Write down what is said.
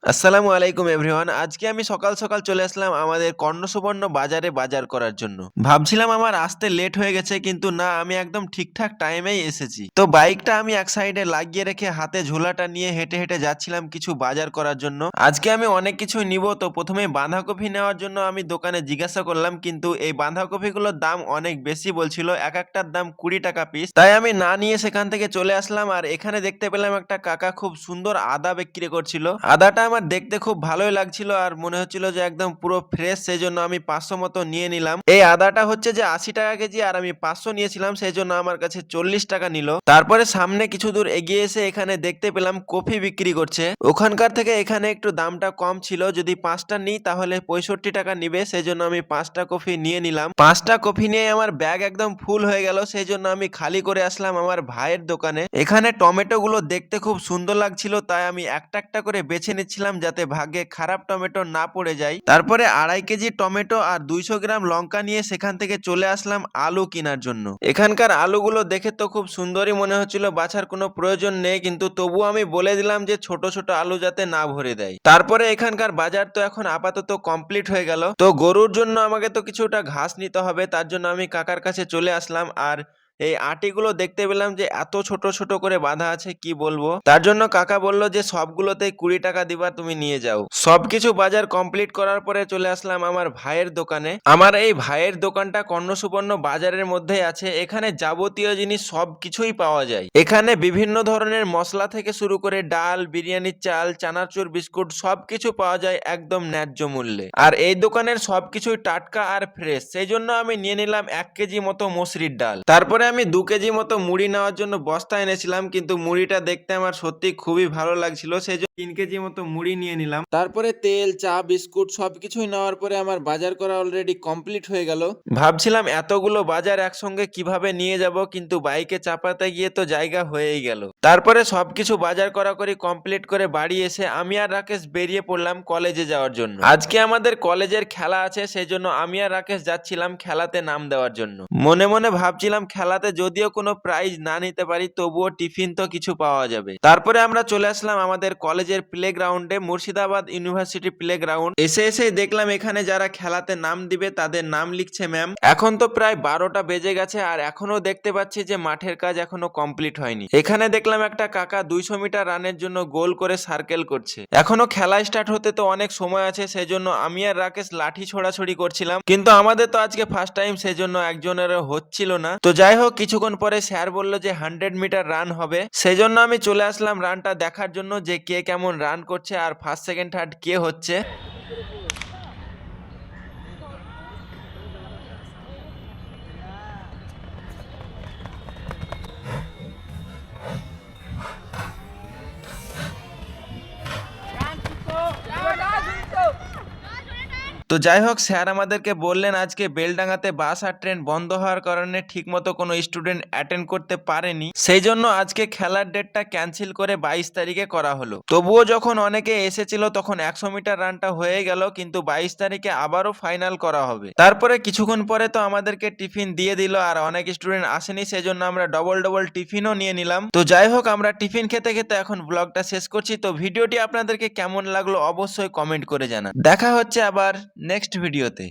আসসালামু আলাইকুম এভরিওয়ান। আজকে আমি সকাল সকাল চলে আসলাম আমাদের কর্ণসুবর্ণ বাজারে বাজার করার জন্য। ভাবছিলাম আমার আসতে লেট হয়ে গেছে, কিন্তু না, আমি একদম ঠিকঠাক টাইমেই এসেছি। তো বাইকটা আমি এক সাইডে লাগিয়ে রেখে হাতে ঝোলাটা নিয়ে হেঁটে হেঁটে যাচ্ছিলাম কিছু বাজার করার জন্য। আজকে আমি অনেক কিছুই নিব। তো প্রথমে বাঁধাকপি নেওয়ার জন্য আমি দোকানে জিজ্ঞাসা করলাম, কিন্তু এই বাঁধাকপিগুলোর দাম অনেক বেশি বলছিল, এক একটার দাম 20 টাকা পিস। তাই আমি না নিয়ে সেখান থেকে চলে আসলাম। আর এখানে দেখতে পেলাম একটা কাকা খুব সুন্দর আদা বিক্রি করছিল। আদাটা আমার দেখতে খুব ভালোই লাগছিল আর মনে হচ্ছিল যে একদম পুরো ফ্রেশ, সেই জন্য আমি 500 মতো নিয়ে নিলাম। এই আদাটা হচ্ছে যে 80 টাকা কেজি, আর আমি 500 নিয়েছিলাম, সেই জন্য আমার কাছে 40 টাকা নিল। তারপরে সামনে কিছু দূর এগিয়ে এসে এখানে দেখতে পেলাম কফি বিক্রি করছে। ওখানকার থেকে এখানে একটু দামটা কম ছিল, যদি 5টা নিই তাহলে 65 টাকা নিবে, সেই জন্য আমি 5টা কফি নিয়ে নিলাম। 5টা কফি নিয়ে আমার ব্যাগ একদম ফুল হয়ে গেল, সেই জন্য আমি খালি করে আসলাম আমার ভাইয়ের দোকানে। এখানে টমেটো গুলো দেখতে খুব সুন্দর লাগছিল, তাই আমি একটা একটা করে বেছে নিচ্ছিলাম যাতে ভাগ্যে খারাপ টমেটো না পড়ে যায়। তারপরে 2.5 কেজি টমেটো আর 200 গ্রাম লঙ্কা নিয়ে সেখান থেকে চলে আসলাম আলু কেনার জন্য। এখানকার আলুগুলো দেখে তো খুব সুন্দরই মনে হচ্ছিল, বাছার কোনো প্রয়োজন নেই, কিন্তু তবুও আমি বলে দিলাম যে ছোট ছোট আলু যাতে না ভরে দেয়। তারপরে এখানকার বাজার তো এখন আপাতত কমপ্লিট হয়ে গেল। তো গরুর জন্য আমাকে তো কিছুটা ঘাস নিতে হবে, তার জন্য আমি কাকার কাছে চলে আসলাম। আর এই আটিগুলো দেখতে পেলাম যে এত ছোট ছোট করে বাঁধা আছে, কি বলবো। তার জন্য কাকা বলল যে সবগুলোতে 20 টাকা দিবা, তুমি নিয়ে যাও। সবকিছু বাজার কমপ্লিট করার পরে চলে আসলাম আমার ভাইয়ের দোকানে। আমার এই ভাইয়ের দোকানটা কর্ণসুবর্ণ বাজারের মধ্যেই আছে। এখানে যাবতীয় জিনিস সবকিছুই পাওয়া যায়। এখানে বিভিন্ন ধরনের মশলা থেকে শুরু করে ডাল, বিরিয়ানির চাল, চানাচুর, বিস্কুট সবকিছু পাওয়া যায় একদম ন্যায্য মূল্যে। আর এই দোকানের সবকিছুই টাটকা আর ফ্রেশ, সেই জন্য আমি নিয়ে নিলাম 1 কেজি মতো মসুরির ডাল। তারপরে আমি 2 কেজি মতো মুড়ি নেওয়ার জন্য বস্তা এনেছিলাম, কিন্তু মুড়িটা দেখতে আমার সত্যি খুবই ভালো লাগছিল, সেই জন্য 3 কেজি মতো মুড়ি নিয়ে নিলাম। তারপরে তেল, চা, বিস্কুট সবকিছুই নেওয়ার পরে আমার বাজার করা অলরেডি কমপ্লিট হয়ে গেল। ভাবছিলাম এতগুলো বাজার একসঙ্গে কিভাবে নিয়ে যাব, কিন্তু বাইকে চাপাতে গিয়ে তো জায়গা হয়েই গেল। তারপরে সবকিছু বাজার করি কমপ্লিট করে বাড়ি এসে আমি আর রাকেশ বেরিয়ে পড়লাম কলেজে যাওয়ার জন্য। আজকে আমাদের কলেজের খেলা আছে, সেই জন্য আমি আর রাকেশ যাচ্ছিলাম খেলাতে নাম দেওয়ার জন্য। মনে মনে ভাবছিলাম খেলাতে যদিও কোনো প্রাইজ না নিতে পারি, তবুও টিফিন তো কিছু পাওয়া যাবে। তারপরে আমরা চলে আসলাম আমাদের কলেজের প্লে গ্রাউন্ডে, মুর্শিদাবাদ ইউনিভার্সিটি প্লে গ্রাউন্ড। এসে এসে দেখলাম এখানে যারা খেলাতে নাম দিবে তাদের নাম লিখছে ম্যাম। এখন তো প্রায় 12টা বেজে গেছে, আর এখনো দেখতে পাচ্ছি যে মাঠের কাজ এখনো কমপ্লিট হয়নি। এখানে দেখলাম একটা কাকা 200 মিটার রানের জন্য গোল করে সার্কেল করছে। এখনো খেলা স্টার্ট হতে তো অনেক সময় আছে, সেই জন্য আমি আর রাকেশ লাঠি ছোড়াছড়ি করছিলাম, কিন্তু আমাদের তো আজকে ফার্স্ট টাইম, সেই জন্য একজনের হচ্ছিল না। তো যাই হোক, কিছুক্ষণ পরে স্যার বলল যে 100 মিটার রান হবে, সেই জন্য আমি চলে আসলাম রানটা দেখার জন্য যে কে কেমন রান করছে আর ফার্স্ট সেকেন্ড থার্ড কে হচ্ছে। তো যাই হোক, স্যার আমাদেরকে বললেন আজকে বেলডাঙ্গাতে বাস আর ট্রেন বন্ধ হওয়ার কারণে ঠিকমতো কোনো স্টুডেন্ট অ্যাটেন্ড করতে পারেনি, সেই জন্য আজকে খেলার ডেটটা ক্যান্সেল করে 22 তারিখে করা হলো। তবুও যখন অনেকে এসেছিল তখন 100 মিটার রানটা হয়ে গেল, কিন্তু 22 তারিখে আবারও ফাইনাল করা হবে। তারপরে কিছুক্ষণ পরে তো আমাদেরকে টিফিন দিয়ে দিল, আর অনেক স্টুডেন্ট আসেনি, সেই জন্য আমরা ডবল ডবল টিফিনও নিয়ে নিলাম। তো যাই হোক, আমরা টিফিন খেতে খেতে এখন ব্লগটা শেষ করছি। তো ভিডিওটি আপনাদেরকে কেমন লাগলো অবশ্যই কমেন্ট করে জানান। দেখা হচ্ছে আবার নেক্সট ভিডিওতে।